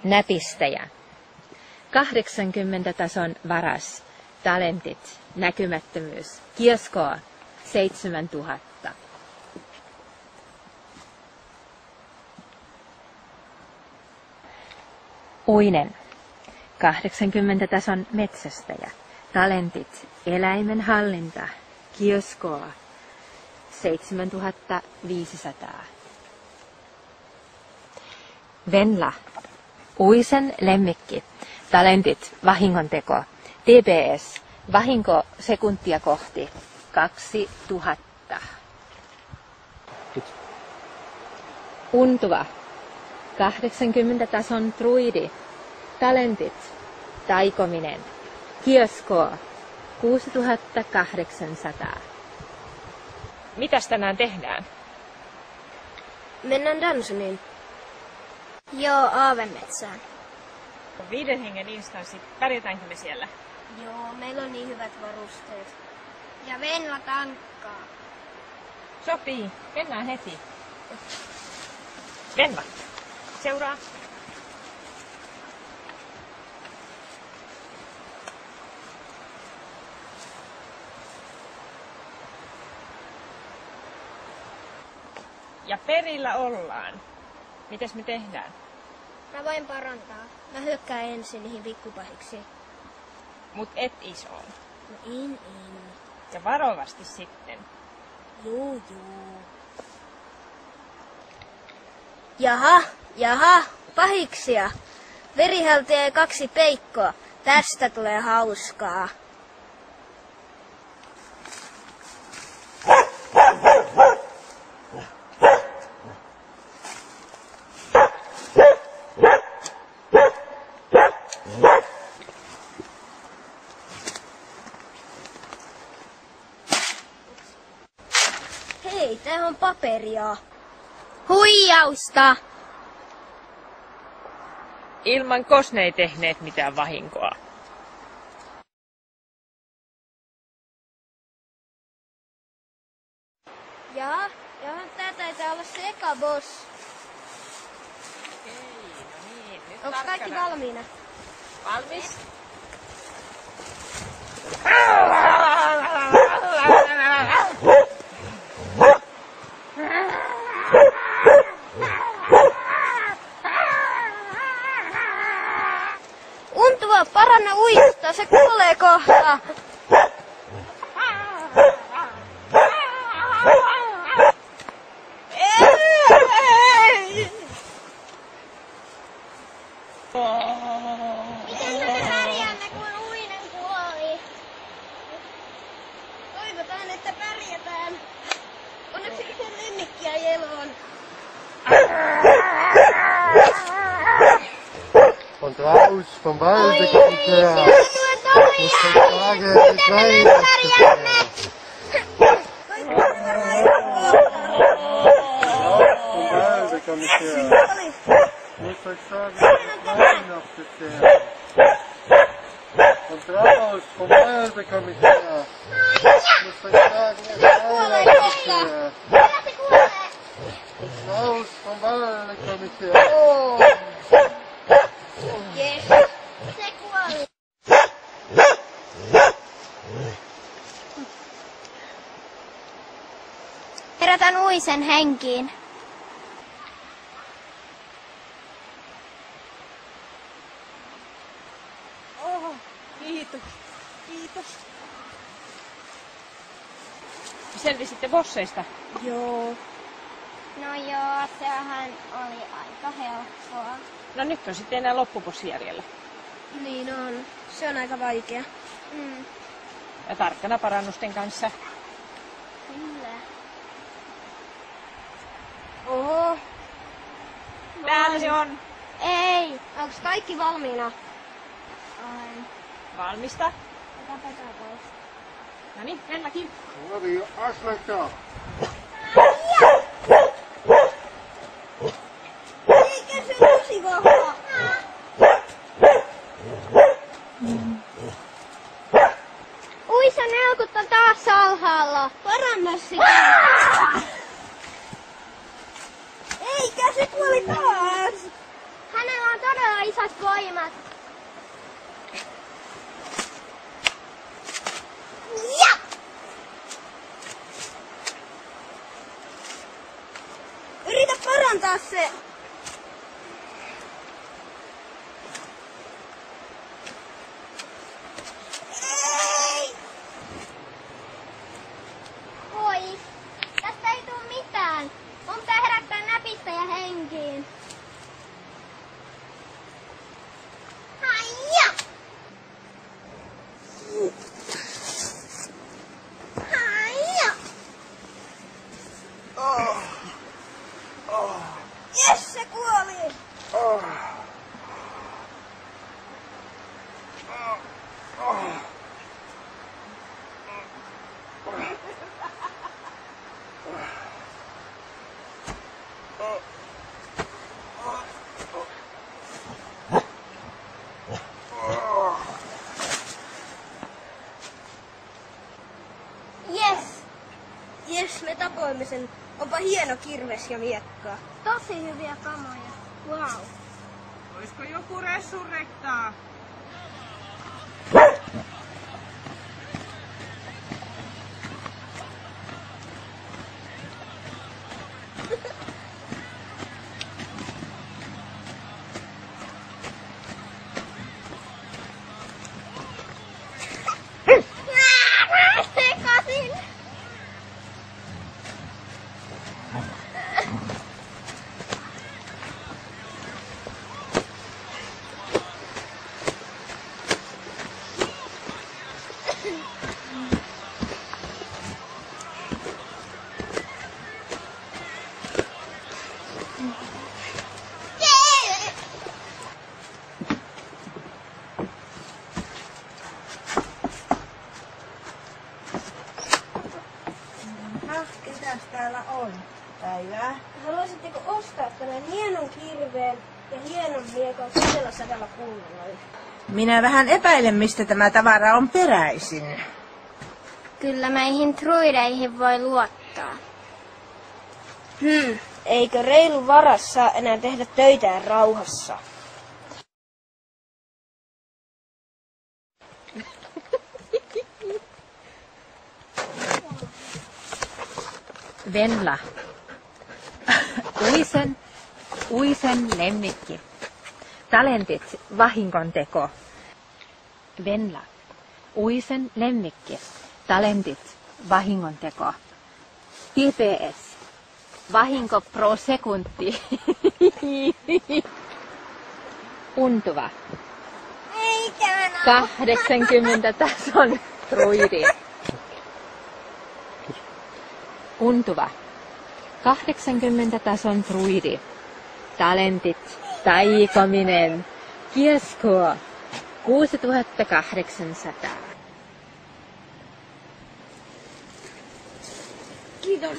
Näpistäjä. 80 tason varas. Talentit. Näkymättömyys. Kioskoa. 7000. Uinen. 80 tason metsästäjä. Talentit. Eläimen hallinta. Kioskoa. 7500. Venla. Uisen lemmikki. Talentit. Vahingonteko. TPS. Vahinko sekuntia kohti. 2000. Untuva. 80 tason druidi. Talentit. Taikominen. Kioskoa. 6800. Mitäs tänään tehdään? Mennään Dansoniin. Joo, aavemetsään. 5 hengen instanssi. Pärjätäänkö me siellä? Joo, meillä on niin hyvät varusteet. Ja Venla tankkaa. Sopii. Mennään heti. Venla. Seuraa. Ja perillä ollaan. Mitäs me tehdään? Mä voin parantaa. Mä hyökkään ensin niihin vikkupahiksi. Mut et isoon. No en. Ja varovasti sitten. Juu. Jaha, pahiksia. Verihaltija ja 2 peikkoa. Tästä tulee hauskaa. Hei, tää on paperia. Huijausta! Ilman kosne ei tehneet mitään vahinkoa. Jaha, tää taitaa olla se eka boss. Okei, no niin. Nyt Onks kaikki valmiina? Valmis? Untuva, paranna uista, se kuolee kohta. Miten me pärjäämme, kun uinen kuoli? Toivotaan, että pärjätään. Onneksi sen lemmikkiä eloon. Von Draus, vom Walde kommt her. Muss ich sagen, ich weiß, vom Walde komme ich her. Muss euch sagen, Weihnachtsgeschenk. Von Draus, vom Walde komme ich her. Muss euch sagen, Weihnachtsgeschenk. Draus, vom Walde komme ich her. Yes, se kuoli. Herätän uisen henkiin. Oho, kiitos. Selvisitte bosseista? Joo. No joo, sehän oli aika helppoa. No nyt on sitten enää loppubossi jäljellä. Niin on. Se on aika vaikea. Ja tarkkana parannusten kanssa. Kyllä. Oho. Täällä se on. Ei. Onks kaikki valmiina? Ai. Valmista. Ota tätä pois. Noniin, Venlakin. Oli Aslaka. Eikä se tosi vahva. Uisa neukut on taas alhaalla. Paranna sitä. Eikä se kuoli taas. Hänellä on todella isot voimat. Ja! Yritä parantaa se. Ei! Oi, tästä ei tuu mitään. Mun pitää herättää näpistä ja henkiin. Haija! Haija! Jes, se kuoli! Jes, me tapoimme sen. Onpa hieno kirves ja miekka. Tosi hyviä kamoja. Wow. Olisiko joku resurrektaa? Sekasin. Ketäs täällä on? Päivää. Haluaisitteko ostaa tämän hienon kirveen ja hienon miekan 200 kunnalla? Minä vähän epäilen, mistä tämä tavara on peräisin. Kyllä meihin truideihin voi luottaa. Eikö reilu varas saa enää tehdä töitään rauhassa? Venla. Uisen lemmikki. Talentit vahingonteko. Venla. Uisen lemmikki. Talentit vahingonteko. GPS. Vahinko pro sekunti. Untuva. Eikä 80 tason druidi. Untuva. 80 tason druidi. Talentit. Taikominen. Kiesko. 6800. Kiitos.